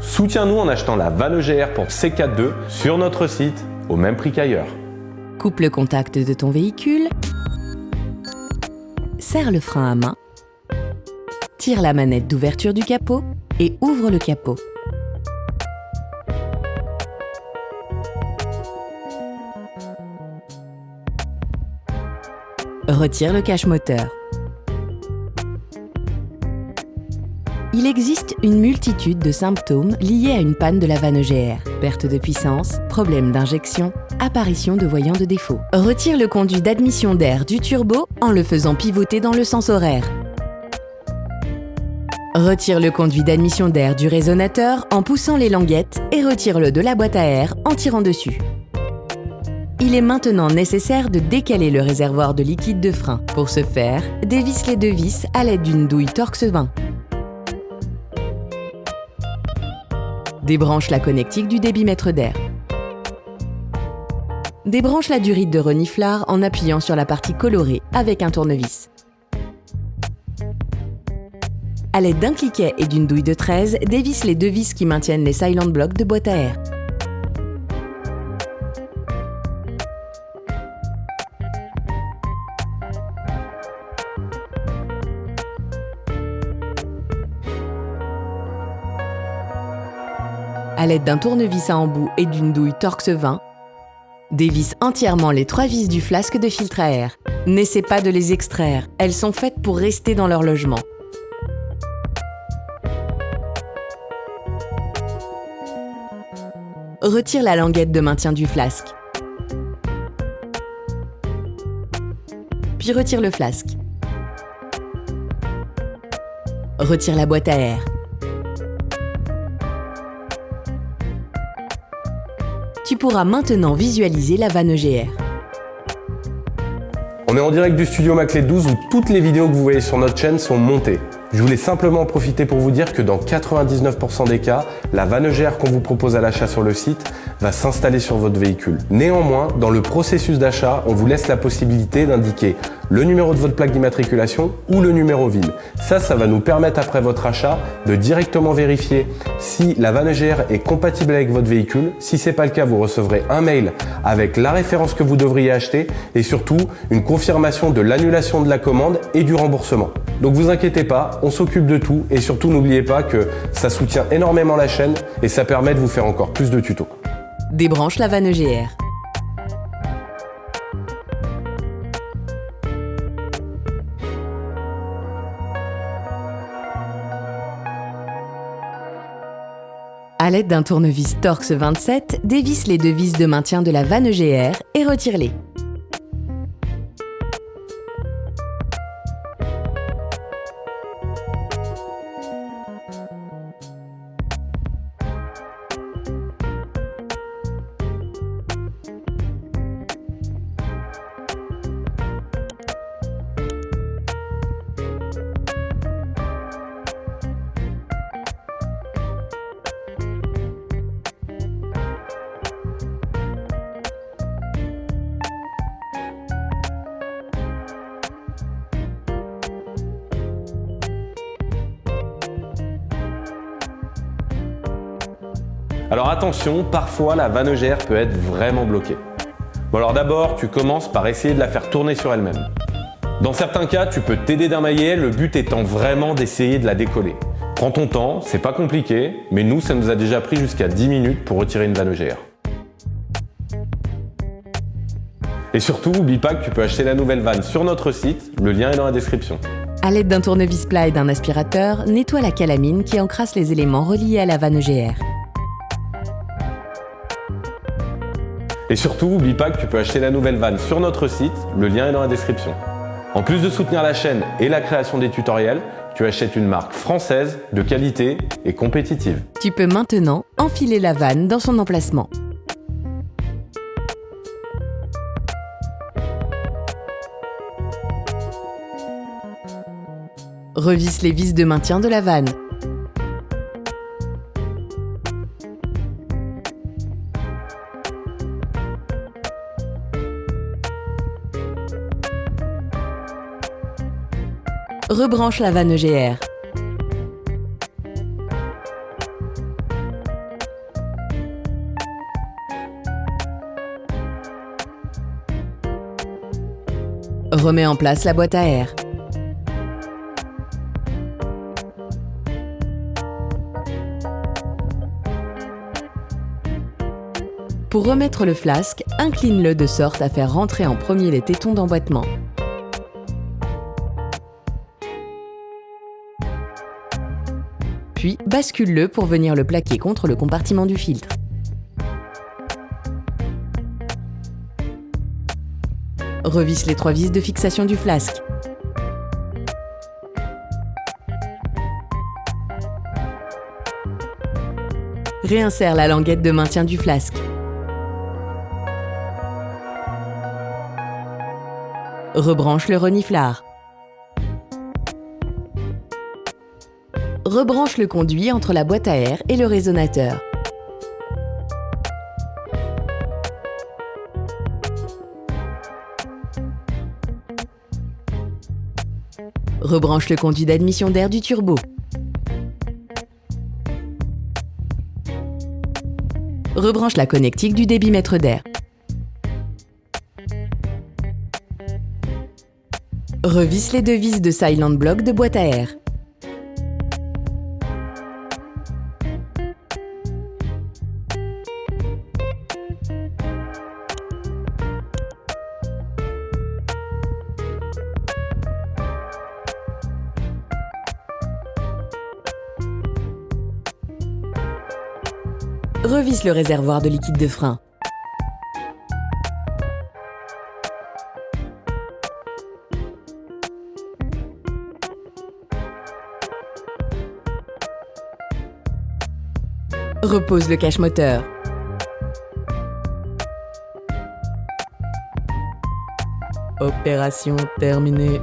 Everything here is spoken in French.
Soutiens-nous en achetant la vanne EGR pour C4.2 sur notre site au même prix qu'ailleurs. Coupe le contact de ton véhicule, serre le frein à main, tire la manette d'ouverture du capot et ouvre le capot. Retire le cache-moteur. Il existe une multitude de symptômes liés à une panne de la vanne EGR. Perte de puissance, problème d'injection, apparition de voyants de défaut. Retire le conduit d'admission d'air du turbo en le faisant pivoter dans le sens horaire. Retire le conduit d'admission d'air du résonateur en poussant les languettes et retire-le de la boîte à air en tirant dessus. Il est maintenant nécessaire de décaler le réservoir de liquide de frein. Pour ce faire, dévisse les deux vis à l'aide d'une douille Torx 20. Débranche la connectique du débitmètre d'air. Débranche la durite de reniflard en appuyant sur la partie colorée avec un tournevis. À l'aide d'un cliquet et d'une douille de 13, dévisse les deux vis qui maintiennent les silent blocks de boîte à air. À l'aide d'un tournevis à embout et d'une douille Torx 20, dévisse entièrement les 3 vis du flasque de filtre à air. N'essaie pas de les extraire, elles sont faites pour rester dans leur logement. Retire la languette de maintien du flasque. Puis retire le flasque. Retire la boîte à air. Tu pourras maintenant visualiser la vanne EGR. On est en direct du studio Maclé 12 où toutes les vidéos que vous voyez sur notre chaîne sont montées. Je voulais simplement en profiter pour vous dire que dans 99% des cas, la vanne EGR qu'on vous propose à l'achat sur le site va s'installer sur votre véhicule. Néanmoins, dans le processus d'achat, on vous laisse la possibilité d'indiquer le numéro de votre plaque d'immatriculation ou le numéro VIN. Ça va nous permettre après votre achat de directement vérifier si la vanne EGR est compatible avec votre véhicule. Si c'est pas le cas, vous recevrez un mail avec la référence que vous devriez acheter et surtout une confirmation de l'annulation de la commande et du remboursement. Donc vous inquiétez pas, on s'occupe de tout et surtout n'oubliez pas que ça soutient énormément la chaîne et ça permet de vous faire encore plus de tutos. Débranche la vanne EGR. À l'aide d'un tournevis Torx 27, dévisse les deux vis de maintien de la vanne EGR et retire-les. Alors attention, parfois la vanne EGR peut être vraiment bloquée. Bon alors d'abord, tu commences par essayer de la faire tourner sur elle-même. Dans certains cas, tu peux t'aider d'un maillet, le but étant vraiment d'essayer de la décoller. Prends ton temps, c'est pas compliqué, mais nous ça nous a déjà pris jusqu'à 10 minutes pour retirer une vanne EGR. Et surtout, n'oublie pas que tu peux acheter la nouvelle vanne sur notre site, le lien est dans la description. À l'aide d'un tournevis plat et d'un aspirateur, nettoie la calamine qui encrasse les éléments reliés à la vanne EGR. Et surtout, n'oublie pas que tu peux acheter la nouvelle vanne sur notre site, le lien est dans la description. En plus de soutenir la chaîne et la création des tutoriels, tu achètes une marque française de qualité et compétitive. Tu peux maintenant enfiler la vanne dans son emplacement. Revisse les vis de maintien de la vanne. Rebranche la vanne EGR. Remets en place la boîte à air. Pour remettre le flasque, incline-le de sorte à faire rentrer en premier les tétons d'emboîtement. Puis, bascule-le pour venir le plaquer contre le compartiment du filtre. Revisse les 3 vis de fixation du flasque. Réinsère la languette de maintien du flasque. Rebranche le reniflard. Rebranche le conduit entre la boîte à air et le résonateur. Rebranche le conduit d'admission d'air du turbo. Rebranche la connectique du débitmètre d'air. Revisse les 2 vis de Silent Block de boîte à air. Revisse le réservoir de liquide de frein. Repose le cache moteur. Opération terminée.